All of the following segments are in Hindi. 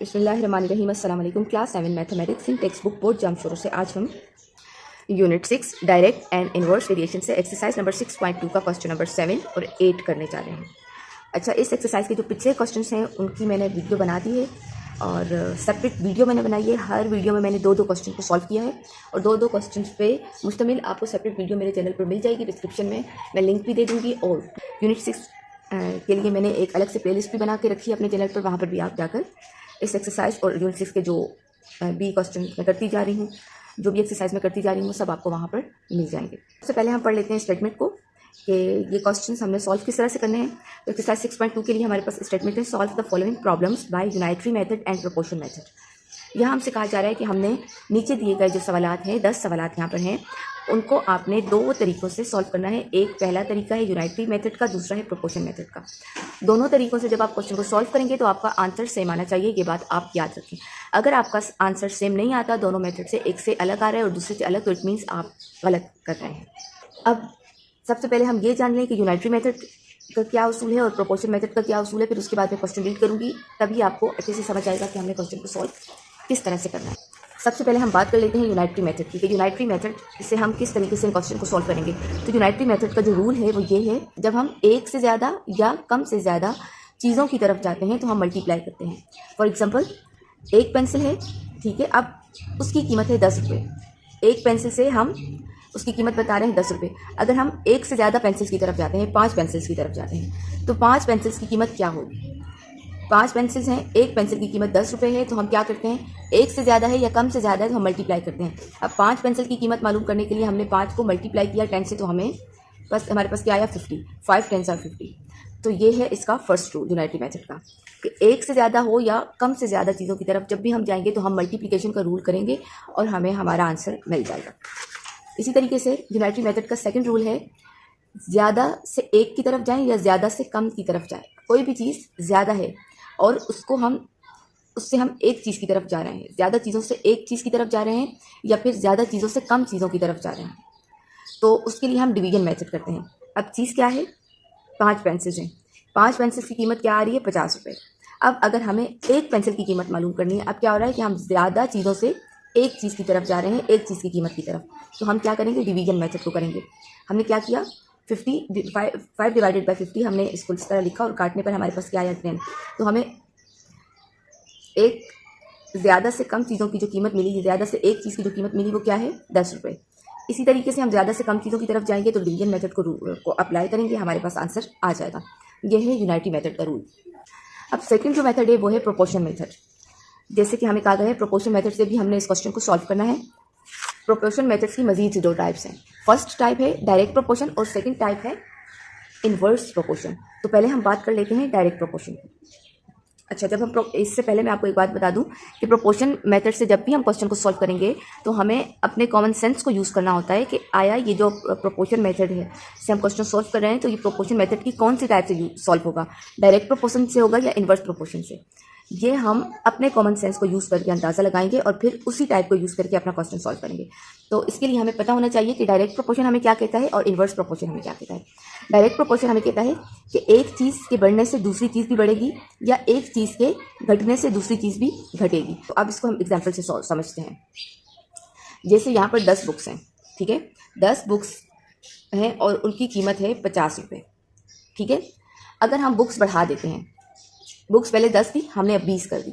बिस्मिल्लाहिर्रहमानिर्रहीम। अस्सलाम वालेकुम। क्लास 7 मैथमेटिक्स इन टेक्स्ट बुक बोर्ड जामशोरों से आज हम unit 6 direct and inverse variation से एक्सरसाइज नंबर 6.2 का क्वेश्चन नंबर 7 और 8 करने जा रहे हैं। अच्छा, इस एक्सरसाइज के जो पिछले क्वेश्चंस हैं उनकी मैंने वीडियो बना दी है और सेपरेट वीडियो मैंने बनाई है। हर वीडियो में मैंने दो क्वेश्चन को सॉल्व किया है और दो क्वेश्चन पे मुश्तमिल आपको सेपरेट वीडियो मेरे चैनल पर मिल जाएगी। डिस्क्रिप्शन में मैं लिंक भी दे दूँगी और यूनिट 6 के लिए मैंने एक अलग से प्लेलिस्ट भी बना के रखी है अपने चैनल पर, वहाँ पर भी आप जाकर इस एक्सरसाइज और यूनिट 6 के जो भी क्वेश्चन मैं करती जा रही हूँ, जो भी एक्सरसाइज मैं करती जा रही हूँ, सब आपको वहाँ पर मिल जाएंगे। सबसे पहले हम पढ़ लेते हैं स्टेटमेंट को कि ये क्वेश्चन हमने सॉल्व किस तरह से करने हैं। तो एक्सरसाइज 6.2 के लिए हमारे पास स्टेटमेंट है, solve the following problems by unitary method and proportion method. यहाँ हमसे कहा जा रहा है कि हमने नीचे दिए गए जो सवालात हैं, 10 सवालात यहाँ पर हैं, उनको आपने दो तरीक़ों से सॉल्व करना है। एक पहला तरीका है यूनाइटरी मेथड का, दूसरा है प्रोपोर्शन मेथड का। दोनों तरीक़ों से जब आप क्वेश्चन को सॉल्व करेंगे तो आपका आंसर सेम आना चाहिए, ये बात आप याद रखें। अगर आपका आंसर सेम नहीं आता, दोनों मेथड से एक से अलग आ रहा है और दूसरे से अलग, तो इट मीन्स आप गलत कर रहे हैं। अब सबसे पहले हम ये जान लें कि यूनाइटरी मेथड का क्या उसूल है और प्रोपोर्शन मेथड का क्या उसूल है, फिर उसके बाद मैं क्वेश्चन रीड करूँगी, तभी आपको अच्छे से समझ आएगा कि हमने क्वेश्चन को सॉल्व किस तरह से करना है। सबसे पहले हम बात कर लेते हैं यूनाइटरी मेथड की, कि यूनाइटरी मेथड से हम किस तरीके से क्वेश्चन को सॉल्व करेंगे। तो यूनाइटरी मेथड का जो रूल है वो ये है, जब हम एक से ज़्यादा या कम से ज़्यादा चीज़ों की तरफ जाते हैं तो हम मल्टीप्लाई करते हैं। फॉर एग्जांपल, एक पेंसिल है, ठीक है, अब उसकी कीमत है 10 रुपये। एक पेंसिल से हम उसकी कीमत बता रहे हैं 10 रुपये। अगर हम एक से ज़्यादा पेंसिल्स की तरफ जाते हैं, 5 पेंसिल्स की तरफ जाते हैं, तो 5 पेंसिल्स की कीमत क्या होगी। 5 पेंसिल्स हैं, एक पेंसिल की कीमत 10 रुपये है, तो हम क्या करते हैं, एक से ज़्यादा है या कम से ज़्यादा है तो हम मल्टीप्लाई करते हैं। अब 5 पेंसिल की कीमत मालूम करने के लिए हमने 5 को मल्टीप्लाई किया 10 से, तो हमें बस हमारे पास क्या आया, 50। 5 10 are 50। तो ये है इसका फर्स्ट रूल यूनाइटरी मेथड का, कि एक से ज़्यादा हो या कम से ज़्यादा चीज़ों की तरफ जब भी हम जाएंगे तो हम मल्टीप्लिकेशन का रूल करेंगे और हमें हमारा आंसर मिल जाएगा। इसी तरीके से यूनाइटरी मेथड का सेकेंड रूल है, ज़्यादा से एक की तरफ जाएँ या ज़्यादा से कम की तरफ जाएँ। कोई भी चीज़ ज़्यादा है और उससे हम एक चीज़ की तरफ जा रहे हैं, ज़्यादा चीज़ों से एक चीज़ की तरफ जा रहे हैं या फिर ज़्यादा चीज़ों से कम चीज़ों की तरफ जा रहे हैं, तो उसके लिए हम डिवीजन मेथड करते हैं। अब चीज़ क्या है, 5 पेंसिल्स हैं, 5 पेंसिल्स की कीमत क्या आ रही है, 50 रुपये। अब अगर हमें एक पेंसिल की कीमत मालूम करनी है, अब क्या हो रहा है कि हम ज़्यादा चीज़ों से एक चीज़ की तरफ जा रहे हैं, एक चीज़ की कीमत की तरफ, तो हम क्या करेंगे, डिवीजन मेथड को करेंगे। हमने क्या किया, 5 डिवाइडेड बाई 50 हमने इसको इस तरह लिखा और काटने पर हमारे पास क्या आया, 10। तो हमें एक ज़्यादा से कम चीज़ों की जो कीमत मिली, ज़्यादा से एक चीज़ की जो कीमत मिली वो क्या है, 10 रुपये। इसी तरीके से हम ज़्यादा से कम चीज़ों की तरफ जाएंगे तो डिवीजन मेथड को अप्लाई करेंगे, हमारे पास आंसर आ जाएगा। यह है यूनाइटरी मेथड का रूल। अब सेकंड जो मेथड है वो है प्रोपोर्शन मेथड। जैसे कि हमें कहा गया है, प्रोपोर्शन मेथड से भी हमने इस क्वेश्चन को सॉल्व करना है। प्रोपोर्शन मेथड की मजीद से 2 टाइप्स हैं। फर्स्ट टाइप है डायरेक्ट प्रोपोर्शन और सेकेंड टाइप है इनवर्स प्रोपोर्शन। तो पहले हम बात कर लेते हैं डायरेक्ट प्रोपोर्शन। अच्छा, जब हम इससे पहले मैं आपको एक बात बता दूं कि प्रोपोर्शन मेथड से जब भी हम क्वेश्चन को सॉल्व करेंगे तो हमें अपने कॉमन सेंस को यूज़ करना होता है कि आया ये जो प्रोपोर्शन मेथड है से हम क्वेश्चन सॉल्व कर रहे हैं, तो ये प्रोपोर्शन मेथड की कौन सी टाइप से सॉल्व होगा, डायरेक्ट प्रोपोर्शन से होगा या इनवर्स प्रोपोर्शन से। ये हम अपने कॉमन सेंस को यूज़ करके अंदाज़ा लगाएंगे और फिर उसी टाइप को यूज़ करके अपना क्वेश्चन सॉल्व करेंगे। तो इसके लिए हमें पता होना चाहिए कि डायरेक्ट प्रोपोर्शन हमें क्या कहता है और इनवर्स प्रोपोर्शन हमें क्या कहता है। डायरेक्ट प्रोपोर्शन हमें कहता है कि एक चीज़ के बढ़ने से दूसरी चीज़ भी बढ़ेगी या एक चीज़ के घटने से दूसरी चीज़ भी घटेगी। तो अब इसको हम एग्जाम्पल से समझते हैं। जैसे यहाँ पर 10 बुक्स हैं, ठीक है, 10 बुक्स हैं और उनकी कीमत है 50 रुपये, ठीक है। अगर हम बुक्स बढ़ा देते हैं, बुक्स पहले 10 थी, हमने अब 20 कर दी।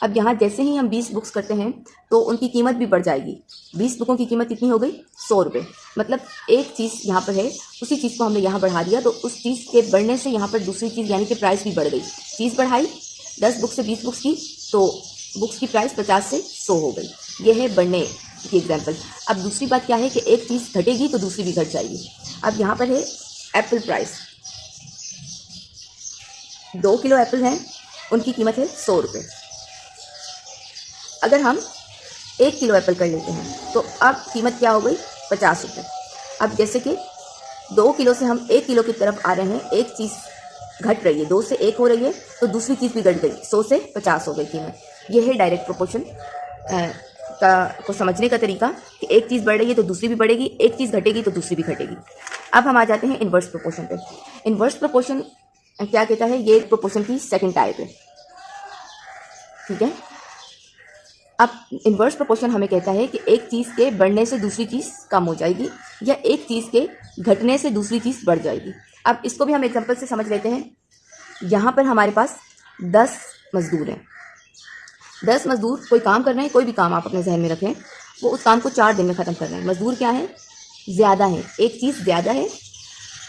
अब यहाँ जैसे ही हम 20 बुक्स करते हैं तो उनकी कीमत भी बढ़ जाएगी। 20 बुकों की कीमत कितनी हो गई, 100 रुपये। मतलब एक चीज़ यहाँ पर है, उसी चीज़ को हमने यहाँ बढ़ा दिया, तो उस चीज़ के बढ़ने से यहाँ पर दूसरी चीज़ यानी कि प्राइस भी बढ़ गई। चीज़ बढ़ाई 10 बुक्स से 20 बुक्स की, तो बुक्स की प्राइस 50 से 100 हो गई। यह है बढ़ने की एग्जाम्पल। अब दूसरी बात क्या है कि एक चीज़ घटेगी तो दूसरी भी घट जाएगी। अब यहाँ पर है एप्पल प्राइस, 2 किलो एप्पल हैं, उनकी कीमत है 100 रुपये। अगर हम 1 किलो एप्पल कर लेते हैं तो अब कीमत क्या हो गई, 50 रुपये। अब जैसे कि 2 किलो से हम 1 किलो की तरफ आ रहे हैं, एक चीज़ घट रही है, 2 से 1 हो रही है, तो दूसरी चीज़ भी घट गई, 100 से 50 हो गई कीमत। यह है डायरेक्ट प्रोपोर्शन को समझने का तरीका, कि एक चीज़ बढ़ रही है तो दूसरी भी बढ़ेगी, एक चीज़ घटेगी तो दूसरी भी घटेगी। अब हम आ जाते हैं इनवर्स प्रोपोर्शन पे। इनवर्स प्रोपोर्शन क्या कहता है, ये प्रोपोर्शन की सेकंड टाइप है। ठीक है। अब इन्वर्स प्रोपोर्शन हमें कहता है कि एक चीज़ के बढ़ने से दूसरी चीज़ कम हो जाएगी या एक चीज़ के घटने से दूसरी चीज़ बढ़ जाएगी। अब इसको भी हम एग्जांपल से समझ लेते हैं। यहाँ पर हमारे पास 10 मज़दूर हैं। 10 मज़दूर कोई काम कर रहे हैं, कोई भी काम आप अपने जहन में रखें, वो उस काम को 4 दिन में ख़त्म कर रहे हैं। मज़दूर क्या है? ज़्यादा है, एक चीज़ ज़्यादा है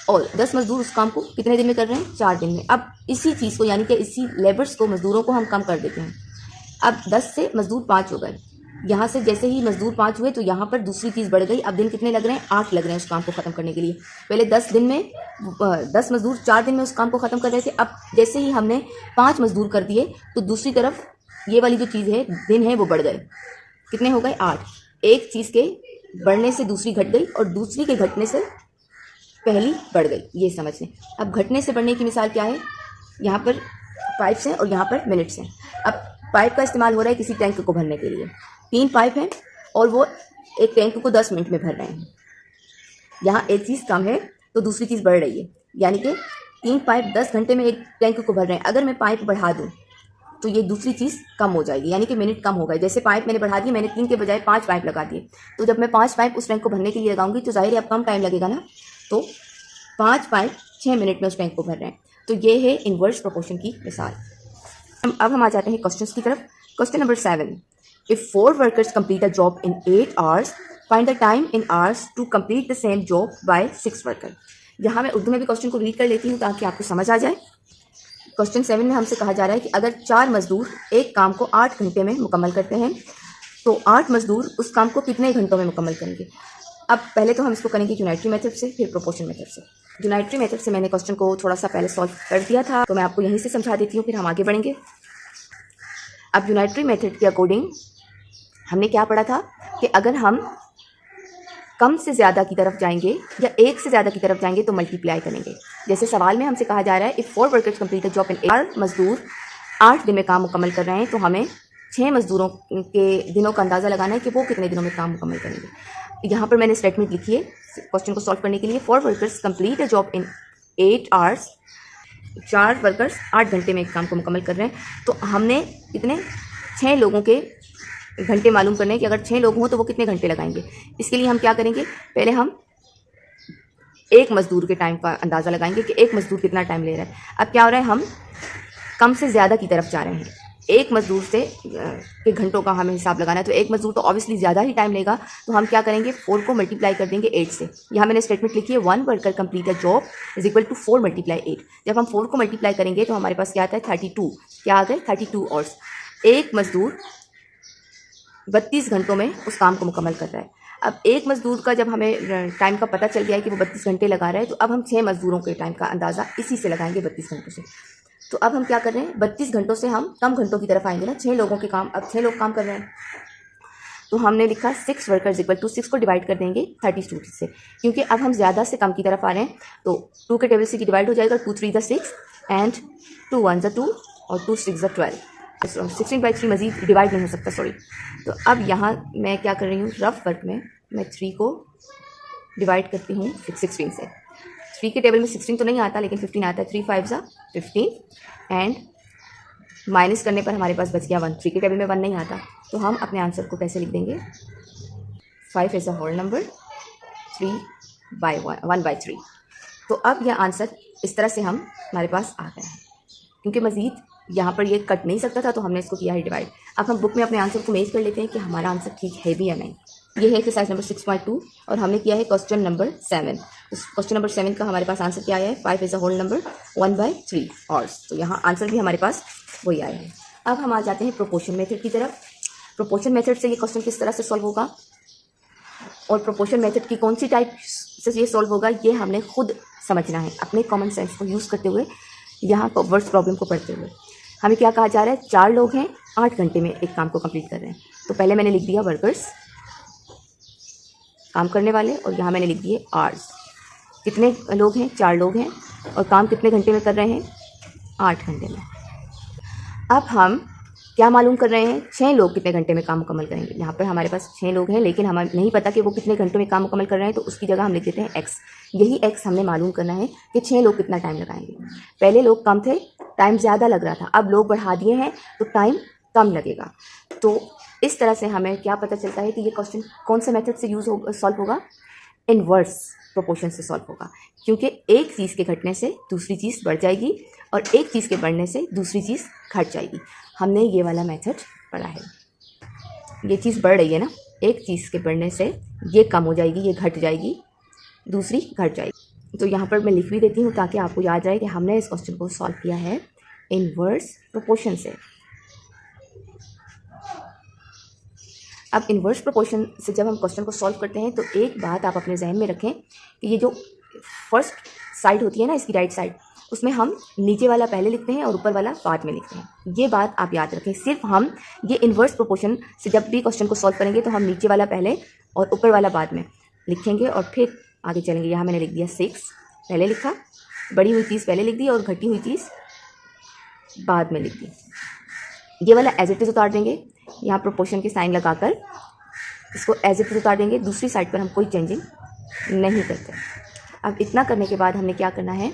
और 10 मज़दूर उस काम को कितने दिन में कर रहे हैं? 4 दिन में। अब इसी चीज़ को यानी कि इसी लेबर्स को, मज़दूरों को हम कम कर देते हैं। अब 10 से मज़दूर 5 हो गए। यहाँ से जैसे ही मज़दूर 5 हुए तो यहाँ पर दूसरी चीज़ बढ़ गई। अब दिन कितने लग रहे हैं? 8 लग रहे हैं उस काम को ख़त्म करने के लिए। पहले 10 दिन में 10 मज़दूर 4 दिन में उस काम को ख़त्म कर रहे थे। अब जैसे ही हमने 5 मज़दूर कर दिए तो दूसरी तरफ ये वाली जो चीज़ है, दिन है, वो बढ़ गए। कितने हो गए? 8। एक चीज़ के बढ़ने से दूसरी घट गई और दूसरी के घटने से पहली बढ़ गई, ये समझ लें। अब घटने से बढ़ने की मिसाल क्या है? यहाँ पर पाइप्स हैं और यहाँ पर मिनट्स हैं। अब पाइप का इस्तेमाल हो रहा है किसी टैंक को भरने के लिए। 3 पाइप हैं और वो एक टैंक को 10 मिनट में भर रहे हैं। यहाँ एक चीज़ कम है तो दूसरी चीज़ बढ़ रही है, यानी कि 3 पाइप 10 घंटे में एक टैंक को भर रहे हैं। अगर मैं पाइप बढ़ा दूँ तो ये दूसरी चीज़ कम हो जाएगी, यानी कि मिनट कम हो गए। जैसे पाइप मैंने बढ़ा दिए, मैंने 3 के बजाय 5 पाइप लगा दिए, तो जब मैं 5 पाइप उस टैंक को भरने के लिए लगाऊंगी तो जाहिर है अब कम टाइम लगेगा ना। तो 5 पाइप 6 मिनट में उस टैंक को भर रहे हैं। तो ये है इन्वर्स प्रोपोर्शन की मिसाल। अब हम आ जाते हैं क्वेश्चंस की तरफ। Question number 7, if 4 workers complete a job in 8 hours, find the time in hours to complete the same job by 6 worker. यहाँ मैं उर्दू में भी क्वेश्चन को रीड कर लेती हूँ ताकि आपको समझ आ जाए। क्वेश्चन 7 में हमसे कहा जा रहा है कि अगर 4 मजदूर एक काम को 8 घंटे में मुकम्मल करते हैं तो 8 मजदूर उस काम को कितने घंटों में मुकम्मल करेंगे। अब पहले तो हम इसको करेंगे यूनाइटरी मेथड से, फिर प्रोपोर्शन मेथड से। यूनाइटरी मेथड से मैंने क्वेश्चन को थोड़ा सा पहले सॉल्व कर दिया था, तो मैं आपको यहीं से समझा देती हूँ, फिर हम आगे बढ़ेंगे। अब यूनाइटरी मेथड के अकॉर्डिंग हमने क्या पढ़ा था कि अगर हम कम से ज़्यादा की तरफ जाएंगे या एक से ज़्यादा की तरफ जाएंगे तो मल्टीप्लाई करेंगे। जैसे सवाल में हमसे कहा जा रहा है if 4 workers complete a job in 8, मजदूर 8 दिन में काम मुकम्मल कर रहे हैं, तो हमें 6 मजदूरों के दिनों का अंदाज़ा लगाना है कि वो कितने दिनों में काम मुकम्मल करेंगे। यहाँ पर मैंने स्टेटमेंट लिखी है क्वेश्चन को सॉल्व करने के लिए। 4 workers complete a job in 8 hours, 4 workers 8 घंटे में एक काम को मुकम्मल कर रहे हैं। तो हमने कितने 6 लोगों के घंटे मालूम करने हैं कि अगर 6 लोग हों तो वो कितने घंटे लगाएंगे। इसके लिए हम क्या करेंगे, पहले हम एक मज़दूर के टाइम का अंदाज़ा लगाएंगे कि एक मज़दूर कितना टाइम ले रहा है। अब क्या हो रहा है, हम कम से ज़्यादा की तरफ जा रहे हैं। एक मज़दूर से के घंटों का हमें हिसाब लगाना है, तो एक मज़दूर तो ऑब्वियसली ज़्यादा ही टाइम लेगा। तो हम क्या करेंगे, 4 को मल्टीप्लाई कर देंगे 8 से। यहाँ मैंने स्टेटमेंट लिखी है 1 worker complete a job is equal to 4 multiply 8। जब हम 4 को मल्टीप्लाई करेंगे तो हमारे पास क्या आता है 32। क्या आ गए 32 आवर्स। एक मज़दूर 32 घंटों में उस काम को मुकम्मल कर रहा है। अब एक मज़दूर का जब हमें टाइम का पता चल गया है कि वो 32 घंटे लगा रहा है, तो अब हम 6 मज़दूरों के टाइम का अंदाज़ा इसी से लगाएंगे 32 घंटों से। तो अब हम क्या कर रहे हैं, 32 घंटों से हम कम घंटों की तरफ आएंगे ना। 6 लोगों के काम, अब 6 लोग काम कर रहे हैं, तो हमने लिखा 6 वर्कर्स इक्वल टू 6 को डिवाइड कर देंगे 32 से, क्योंकि अब हम ज़्यादा से कम की तरफ आ रहे हैं। तो 2 के टेबल से डिवाइड हो जाएगा, 2 3 6 एंड 2 1 2 और 2 6 12। 16/3 मज़ीद डिवाइड नहीं हो सकता, सॉरी। तो अब यहाँ मैं क्या कर रही हूँ, रफ वर्क में मैं 3 को डिवाइड करती हूँ 16 से। 3 के टेबल में 16 तो नहीं आता, लेकिन 15 आता है। 3 5 15 एंड माइनस करने पर हमारे पास बच गया 1। 3 के टेबल में 1 नहीं आता, तो हम अपने आंसर को कैसे लिख देंगे, 5 एज अ होल नंबर, 1/3। तो अब यह आंसर इस तरह से हमारे पास आ गया है, क्योंकि मज़ीद यहाँ पर ये कट नहीं सकता था, तो हमने इसको किया है डिवाइड। अब हम बुक में अपने आंसर को मैच कर लेते हैं कि हमारा आंसर ठीक है भी या नहीं। ये है एक्सरसाइज नंबर 6.2 और हमने किया है क्वेश्चन नंबर 7। क्वेश्चन नंबर 7 का हमारे पास आंसर क्या आया है, 5 as a whole number 1/3 hours. तो यहाँ आंसर भी हमारे पास वही आया है। अब हम आ जाते हैं प्रोपोर्शन मेथड की तरफ। प्रोपोर्शन मेथड से ये क्वेश्चन किस तरह से सॉल्व होगा और प्रोपोर्शन मेथड की कौन सी टाइप से ये सॉल्व होगा, ये हमने खुद समझना है अपने कॉमन सेंस को यूज़ करते हुए, यहाँ वर्ड्स प्रॉब्लम को पढ़ते हुए। हमें क्या कहा जा रहा है, 4 लोग हैं 8 घंटे में एक काम को कंप्लीट कर रहे हैं। तो पहले मैंने लिख दिया वर्कर्स, काम करने वाले, और यहाँ मैंने लिख दिए आवर्स। कितने लोग हैं, 4 लोग हैं, और काम कितने घंटे में कर रहे हैं, 8 घंटे में। अब हम क्या मालूम कर रहे हैं, 6 लोग कितने घंटे में काम मुकम्मल करेंगे। यहाँ पर हमारे पास 6 लोग हैं, लेकिन हमें नहीं पता कि वो कितने घंटों में काम मुकम्मल कर रहे हैं, तो उसकी जगह हम लिख देते हैं x। यही x हमने मालूम करना है कि 6 लोग कितना टाइम लगाएंगे। पहले लोग कम थे, टाइम ज़्यादा लग रहा था, अब लोग बढ़ा दिए हैं तो टाइम कम लगेगा। तो इस तरह से हमें क्या पता चलता है कि ये क्वेश्चन कौन से मेथड से सॉल्व होगा, इन्वर्स प्रोपोर्शन से सॉल्व होगा, क्योंकि एक चीज़ के घटने से दूसरी चीज़ बढ़ जाएगी और एक चीज़ के बढ़ने से दूसरी चीज़ घट जाएगी। हमने ये वाला मेथड पढ़ा है। ये चीज़ बढ़ रही है ना, एक चीज़ के बढ़ने से ये कम हो जाएगी, ये घट जाएगी, दूसरी घट जाएगी। तो यहाँ पर मैं लिख भी देती हूँ ताकि आपको याद रहे कि हमने इस क्वेश्चन को सॉल्व किया है इन्वर्स प्रोपोर्शन से। अब इन्वर्स प्रोपोर्शन से जब हम क्वेश्चन को सॉल्व करते हैं तो एक बात आप अपने जहन में रखें कि ये जो फर्स्ट साइड होती है ना, इसकी राइट साइड, उसमें हम नीचे वाला पहले लिखते हैं और ऊपर वाला बाद में लिखते हैं। ये बात आप याद रखें। सिर्फ हम ये इन्वर्स प्रोपोर्शन से जब भी क्वेश्चन को सॉल्व करेंगे तो हम नीचे वाला पहले और ऊपर वाला बाद में लिखेंगे और फिर आगे चलेंगे। यहाँ मैंने लिख दिया 6 पहले लिखा, बढ़ी हुई चीज़ पहले लिख दी और घटी हुई चीज़ बाद में लिख दी। ये वाला एज इट इज़ उतार देंगे, यहाँ प्रोपोर्शन के साइन लगाकर इसको एज इट इज़ उतार देंगे। दूसरी साइड पर हम कोई चेंजिंग नहीं करते। अब इतना करने के बाद हमने क्या करना है,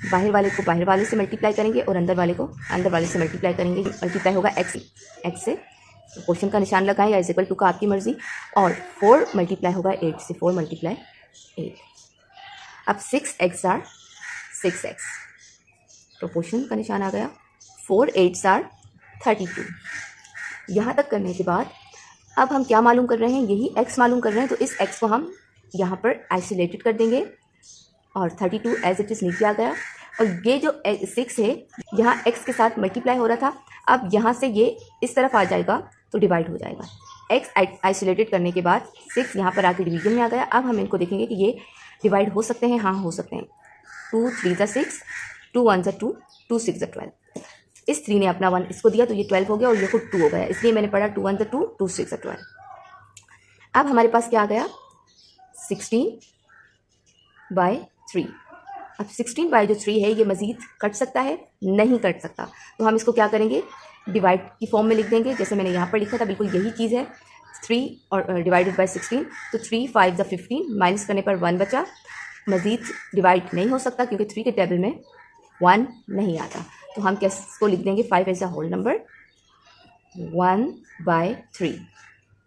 बाहर वाले को बाहर वाले से मल्टीप्लाई करेंगे और अंदर वाले को अंदर वाले से मल्टीप्लाई करेंगे। मल्टीप्लाई होगा x से, प्रोपोर्शन का निशान लगाएं या इक्वल टू का आपकी मर्जी, और 4 मल्टीप्लाई होगा 8 से, 4 मल्टीप्लाई 8। अब 6x आर 6x, प्रोपोर्शन का निशान आ गया। 4 8s आर 32। यहाँ तक करने के बाद अब हम क्या मालूम कर रहे हैं, यही x मालूम कर रहे हैं, तो इस x को हम यहाँ पर आइसोलेटेड कर देंगे और 32 एज इट इज़ नीचे आ गया। और ये जो 6 है यहाँ x के साथ मल्टीप्लाई हो रहा था, अब यहाँ से ये इस तरफ आ जाएगा तो डिवाइड हो जाएगा। x आइसोलेटेड करने के बाद 6 यहाँ पर आके डिवीजन में आ गया। अब हम इनको देखेंगे कि ये डिवाइड हो सकते हैं, हाँ हो सकते हैं। 2 3 = 6, 2 1 = 2, 2 6 = 12। इस 3 ने अपना 1 इसको दिया तो ये 12 हो गया और ये खुद 2 हो गया, इसलिए मैंने पढ़ा 2 1 = 2, 2 6 = 12। अब हमारे पास क्या आ गया, 16/3। अब 16/3 है ये मज़ीद कट सकता है, नहीं कट सकता, तो हम इसको क्या करेंगे, डिवाइड की फॉर्म में लिख देंगे। जैसे मैंने यहाँ पर लिखा था, बिल्कुल यही चीज़ है। 3 और डिवाइडेड बाय 16, तो 3 5 = 15, माइनस करने पर 1 बचा। मज़ीद डिवाइड नहीं हो सकता क्योंकि 3 के टेबल में 1 नहीं आता, तो हम किसको लिख देंगे, 5 एज अ होल नंबर, 1/3।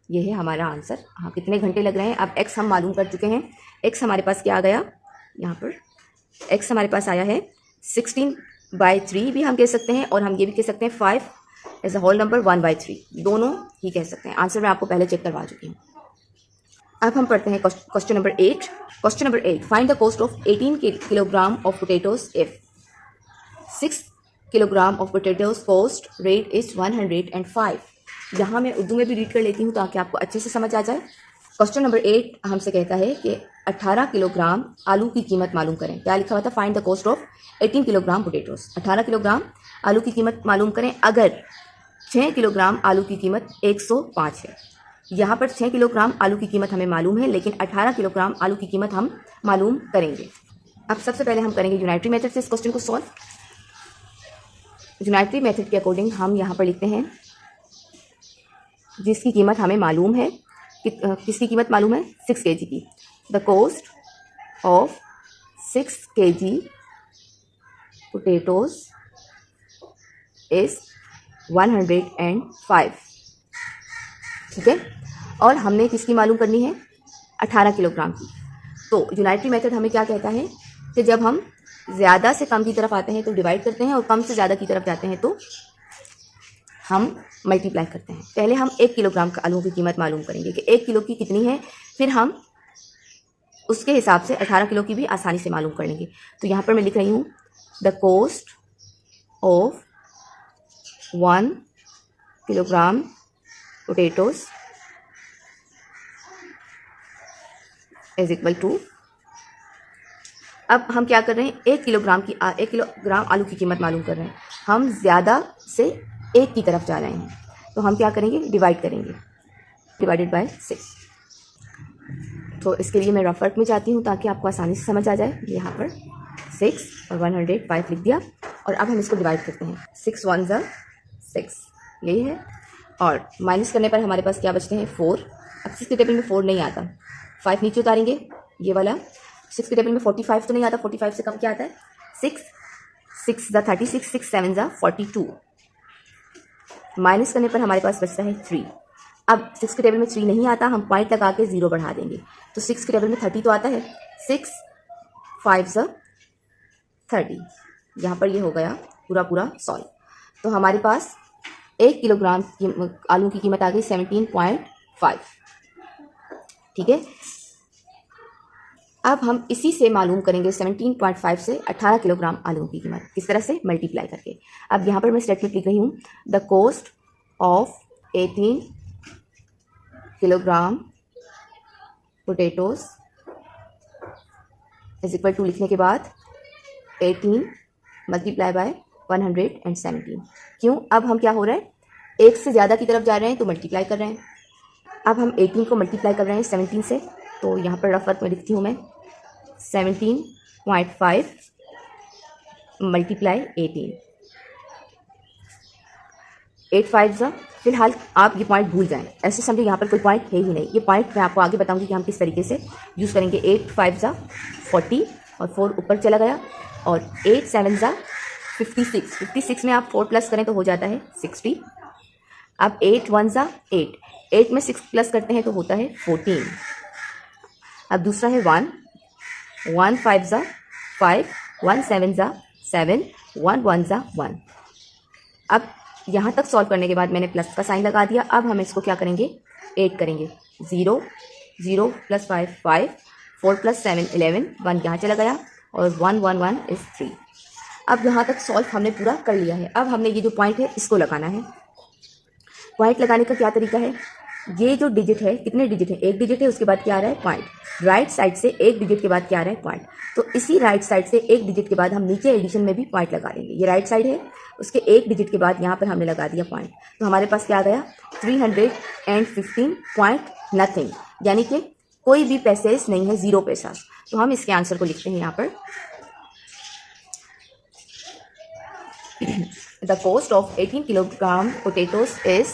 ये है हमारा आंसर। हाँ, कितने घंटे लग रहे हैं। अब x हम मालूम कर चुके हैं। x हमारे पास क्या आ गया, यहाँ पर x हमारे पास आया है 16/3 भी हम कह सकते हैं, और हम ये भी कह सकते हैं 5 एज अ होल नंबर 1/3, दोनों ही कह सकते हैं। आंसर मैं आपको पहले चेक करवा चुकी हूँ। अब हम पढ़ते हैं question number 8। Question number 8, find the cost of 18 kilogram of potatoes if 6 kilogram of potatoes cost rate is 105। यहाँ मैं उर्दू में भी रीड कर लेती हूँ ताकि आपको अच्छे से समझ आ जाए। क्वेश्चन नंबर 8 हमसे कहता है कि 18 किलोग्राम आलू की कीमत मालूम करें। क्या लिखा हुआ था, find the cost of 18 kilogram potatoes. 18 kilogram आलू की कीमत मालूम करें अगर 6 किलोग्राम आलू की कीमत 105 है। यहाँ पर 6 किलोग्राम आलू की कीमत हमें मालूम है, लेकिन 18 किलोग्राम आलू की कीमत हम मालूम करेंगे। अब सबसे पहले हम करेंगे यूनाइटरी मेथड से इस क्वेश्चन को सॉल्व। यूनाइटरी मेथड के अकॉर्डिंग हम यहाँ पर लिखते हैं जिसकी कीमत हमें मालूम है, किसकी कीमत मालूम है, 6 kg की। The cost of 6 kg potatoes is 105। ठीक है, और हमने किसकी मालूम करनी है, 18 किलोग्राम की। तो यूनाइटरी मेथड हमें क्या कहता है कि जब हम ज़्यादा से कम की तरफ आते हैं तो डिवाइड करते हैं, और कम से ज़्यादा की तरफ जाते हैं तो हम मल्टीप्लाई करते हैं। पहले हम 1 किलोग्राम का आलू की कीमत मालूम करेंगे कि 1 किलो की कितनी है, फिर हम उसके हिसाब से 18 किलो की भी आसानी से मालूम कर लेंगे। तो यहाँ पर मैं लिख रही हूँ the cost of 1 kilogram potatoes is equal to, अब हम क्या कर रहे हैं, 1 किलोग्राम आलू की कीमत मालूम कर रहे हैं। हम ज़्यादा से 1 की तरफ जा रहे हैं, तो हम क्या करेंगे, डिवाइड करेंगे, डिवाइडेड बाय 6। तो इसके लिए मैं रफ वर्क में जाती हूँ ताकि आपको आसानी से समझ आ जाए। यहाँ पर 6 और 105 लिख दिया, और अब हम इसको डिवाइड करते हैं। 6 1 = 6, यही है, और माइनस करने पर हमारे पास क्या बचते हैं, 4। अब 6 के टेबल में 4 नहीं आता, 5 नीचे उतारेंगे, ये वाला 6 के टेबल में 45 तो नहीं आता, 45 से कम क्या आता है, 6 6 = 36, 6 7 = 42। माइनस करने पर हमारे पास बचता है 3। अब 6 के टेबल में 3 नहीं आता, हम पॉइंट लगा के 0 बढ़ा देंगे। तो 6 के टेबल में 30 तो आता है, 6 5 30। यहाँ पर ये हो गया पूरा सॉल्व। तो हमारे पास 1 किलोग्राम आलू की कीमत आ गई 17.5। ठीक है, अब हम इसी से मालूम करेंगे 17.5 से 18 किलोग्राम आलू की कीमत किस तरह से मल्टीप्लाई करके। अब यहाँ पर मैं स्टेटमेंट लिख रही हूँ, the cost of 18 kilogram potatoes is equal to लिखने के बाद 18 मल्टीप्लाई बाय 117। क्यों? अब हम क्या हो रहा है, एक से ज़्यादा की तरफ जा रहे हैं तो मल्टीप्लाई कर रहे हैं। अब हम 18 को मल्टीप्लाई कर रहे हैं 17 से, तो यहाँ पर रफ वर्क में लिखती हूँ मैं 17.5 मल्टीप्लाई 18। 8 5 फिलहाल आप ये पॉइंट भूल जाएं, ऐसे समझे यहाँ पर कोई पॉइंट है ही नहीं। ये पॉइंट मैं आपको आगे बताऊंगी कि हम किस तरीके से यूज़ करेंगे। 8 5 40 और 4 ऊपर चला गया, और 8 7 56। 56 में आप 4 प्लस करें तो हो जाता है 60। अब 8 1 8, 8 में 6 प्लस करते हैं तो होता है 14। अब दूसरा है 1 1 5 5, 1 7 7, 1 1 1। अब यहाँ तक सॉल्व करने के बाद मैंने प्लस का साइन लगा दिया। अब हम इसको क्या करेंगे, 8 करेंगे। 0 0 प्लस 5 5, 4 प्लस 7 11, 1 यहाँ चला गया, और 1 1 1 इज 3। अब यहाँ तक सॉल्व हमने पूरा कर लिया है। अब हमने ये जो पॉइंट है इसको लगाना है। पॉइंट लगाने का क्या तरीका है, ये जो डिजिट है, कितने डिजिट है, एक डिजिट है, उसके बाद क्या आ रहा है पॉइंट। राइट साइड से एक डिजिट के बाद क्या आ रहा है पॉइंट। तो इसी राइट साइड से एक डिजिट के बाद हम नीचे एडिशन में भी पॉइंट लगा देंगे। ये राइट साइड है, उसके एक डिजिट के बाद यहाँ पर हमने लगा दिया पॉइंट। तो हमारे पास क्या आ गया 315 पॉइंट नथिंग, यानी कि कोई भी पैसेज नहीं है, 0 पैसा। तो हम इसके आंसर को लिखते हैं यहाँ पर, the cost of 18 kilogram potatoes is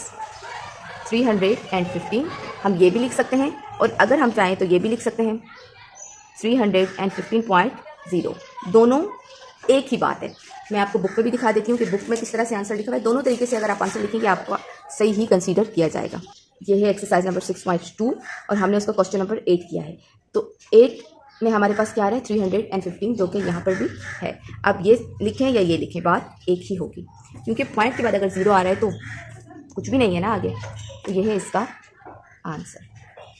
315। हम ये भी लिख सकते हैं, और अगर हम चाहें तो ये भी लिख सकते हैं 315.0। दोनों एक ही बात है। मैं आपको बुक पे भी दिखा देती हूँ कि बुक में किस तरह से आंसर लिखा हुआ है। दोनों तरीके से अगर आप आंसर लिखेंगे आपको सही ही कंसीडर किया जाएगा। ये है एक्सरसाइज नंबर 6.2, और हमने उसका क्वेश्चन नंबर 8 किया है। तो 8 में हमारे पास क्या आ रहा है 315, जो कि यहाँ पर भी है। अब ये लिखें या ये लिखें, बात एक ही होगी, क्योंकि पॉइंट के बाद अगर 0 आ रहा है तो कुछ भी नहीं है ना आगे। तो ये है इसका आंसर,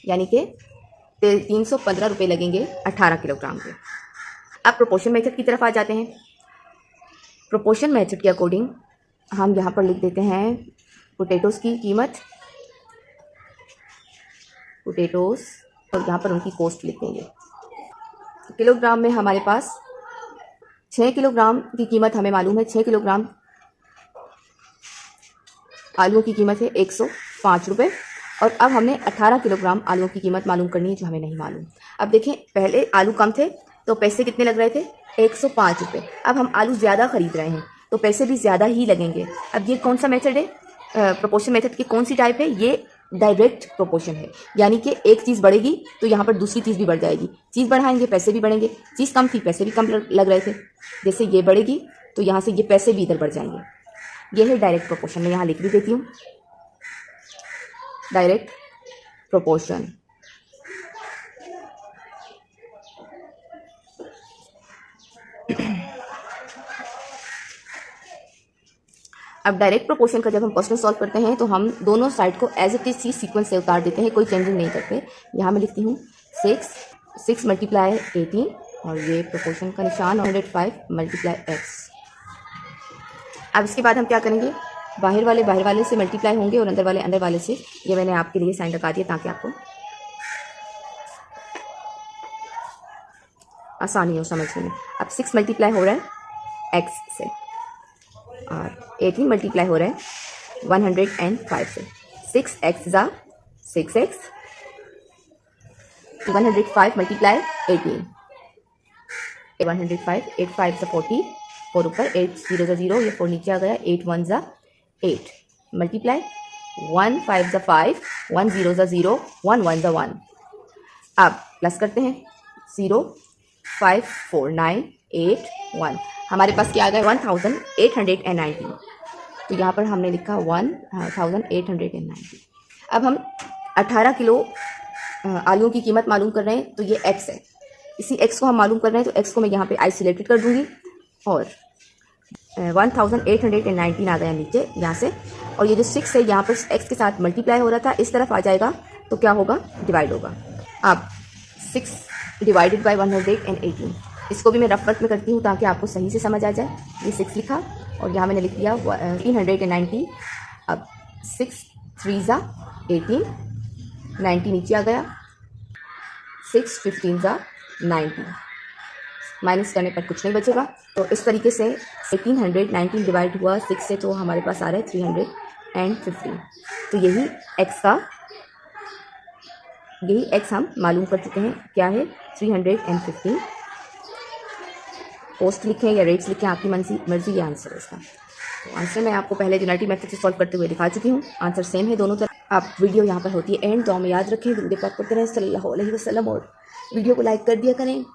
यानी कि 315 रुपये लगेंगे 18 किलोग्राम के। अब प्रोपोर्शन मेथड की तरफ आ जाते हैं। प्रोपोर्शन मेथड के अकॉर्डिंग हम यहाँ पर लिख देते हैं पोटैटोज़ की कीमत, पोटैटोज़, और यहाँ पर उनकी कॉस्ट लिख देंगे। किलोग्राम में हमारे पास 6 किलोग्राम की कीमत हमें मालूम है। 6 किलोग्राम आलूओं की कीमत है 105 रुपये, और अब हमने 18 किलोग्राम आलूओं की कीमत मालूम करनी है, जो हमें नहीं मालूम। अब देखें, पहले आलू कम थे तो पैसे कितने लग रहे थे 105 रुपये। अब हम आलू ज़्यादा ख़रीद रहे हैं तो पैसे भी ज़्यादा ही लगेंगे। अब ये कौन सा मेथड है, प्रोपोर्शन मेथड की कौन सी टाइप है, ये डायरेक्ट प्रोपोर्शन है। यानी कि एक चीज़ बढ़ेगी तो यहाँ पर दूसरी चीज़ भी बढ़ जाएगी। चीज़ बढ़ाएंगे पैसे भी बढ़ेंगे। चीज़ कम थी पैसे भी कम लग रहे थे, जैसे ये बढ़ेगी तो यहाँ से ये पैसे भी इधर बढ़ जाएंगे। ये है डायरेक्ट प्रोपोर्शन। मैं यहाँ लिख भी देती हूँ, डायरेक्ट प्रोपोर्शन। अब डायरेक्ट प्रोपोर्शन का जब हम क्वेश्चन सॉल्व करते हैं तो हम दोनों साइड को एज इट इज सी सीक्वेंस से उतार देते हैं, कोई चेंजिंग नहीं करते। यहाँ मैं लिखती हूँ 6 मल्टीप्लाई 18, और ये प्रोपोर्शन का निशान 105 मल्टीप्लाई x। अब इसके बाद हम क्या करेंगे, बाहर वाले से मल्टीप्लाई होंगे और अंदर वाले से। ये मैंने आपके लिए साइन लगा दिया ताकि आपको आसानी हो समझने में। अब 6 मल्टीप्लाई हो रहा है x से, और 18 मल्टीप्लाई हो रहा है 105 से। 6x ज़ा 6x, 105 मल्टीप्लाई 18, 105, 8 5 ज़ा 40, 4 ऊपर, 8 0 ज़ा 0, ये 4 नीचे आ गया, 8 1 ज़ा 8 मल्टीप्लाई 1 5 ज़ा 5, 1 0 ज़ा 0, 1 1 ज़ा 1। अब प्लस करते हैं 0 5 4 9 8 1। हमारे पास क्या आ गया 1890। तो यहाँ पर हमने लिखा 1890। अब हम 18 किलो आलूओं की कीमत मालूम कर रहे हैं, तो ये x है। इसी x को हम मालूम कर रहे हैं, तो x को मैं यहाँ पे आइसोलेटेड कर दूंगी और 1819 आ गया नीचे यहाँ से, और ये जो 6 है यहाँ पर x के साथ मल्टीप्लाई हो रहा था, इस तरफ आ जाएगा तो क्या होगा, डिवाइड होगा। अब 6 डिवाइडेड बाई 118, इसको भी मैं रफ वर्क में करती हूँ ताकि आपको सही से समझ आ जाए। ये 6 लिखा और यहाँ मैंने लिख दिया 390। अब 6 3 18, 90 नीचे आ गया, 6 15 90, माइनस करने पर कुछ नहीं बचेगा। तो इस तरीके से 1819 डिवाइड हुआ 6 से, तो हमारे पास आ रहा है 315। तो यही x हम मालूम कर चुके हैं, क्या है 315। पोस्ट लिखें या रेट्स लिखें, आपकी मर्जी, ये आंसर है इसका। तो आंसर मैं आपको पहले यूनाइटेड मेथड से सॉल्व करते हुए दिखा चुकी हूँ, आंसर सेम है दोनों तरफ। आप वीडियो यहाँ पर होती है एंड, तो हमें याद रखें दुरूद पाक पढ़ते रहें सल्लल्लाहु अलैहि वसल्लम, और वीडियो को लाइक कर दिया करें।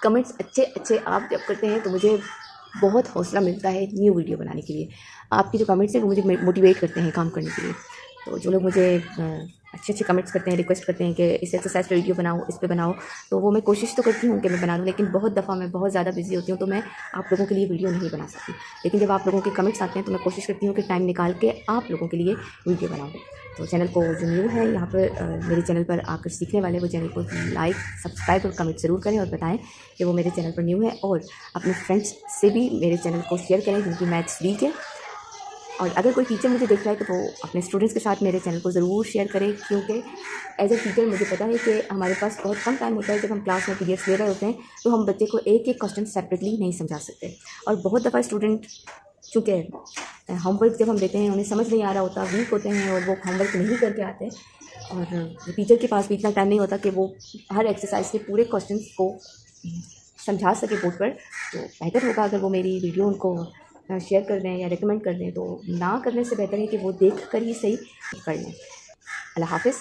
कमेंट्स अच्छे आप जब करते हैं तो मुझे बहुत हौसला मिलता है न्यू वीडियो बनाने के लिए। आपके जो कमेंट्स हैं वो मुझे मोटिवेट करते हैं काम करने के लिए। तो जो लोग मुझे अच्छे कमेंट्स करते हैं, रिक्वेस्ट करते हैं कि इस एक्सरसाइज पे वीडियो बनाओ, इस पे बनाओ, तो वो मैं कोशिश तो करती हूँ कि मैं बना लूँ, लेकिन बहुत दफ़ा मैं बहुत ज़्यादा बिजी होती हूँ तो मैं आप लोगों के लिए वीडियो नहीं बना सकती। लेकिन जब आप लोगों के कमेंट्स आते हैं तो मैं कोशिश करती हूँ कि टाइम निकाल के आप लोगों के लिए वीडियो बनाऊँ। तो चैनल को जो न्यू है यहाँ पर मेरे चैनल पर आकर सीखने वाले, वो चैनल को लाइक सब्सक्राइब और कमेंट ज़रूर करें और बताएं कि वो मेरे चैनल पर न्यू है, और अपने फ्रेंड्स से भी मेरे चैनल को शेयर करें जिनकी मैथ्स वीक है। और अगर कोई टीचर मुझे देख रहा है तो वो अपने स्टूडेंट्स के साथ मेरे चैनल को ज़रूर शेयर करें, क्योंकि एज ए टीचर मुझे पता है कि हमारे पास बहुत कम टाइम होता है। जब हम क्लास में पीरियड्स ले रहे होते हैं तो हम बच्चे को एक क्वेश्चन सेपरेटली नहीं समझा सकते, और बहुत दफ़ा स्टूडेंट चूँकि होमवर्क जब हम देते हैं उन्हें समझ नहीं आ रहा होता, वीक होते हैं और वो होमवर्क नहीं करके आते, और टीचर के पास भी इतना टाइम नहीं होता कि वो हर एक्सरसाइज के पूरे क्वेश्चन को समझा सके बोर्ड पर। तो बेहतर होगा अगर वो मेरी वीडियो उनको शेयर कर दें या रिकमेंड कर दें, तो ना करने से बेहतर है कि वो देख कर ही सही कर लें। अल्लाह हाफ़िज़।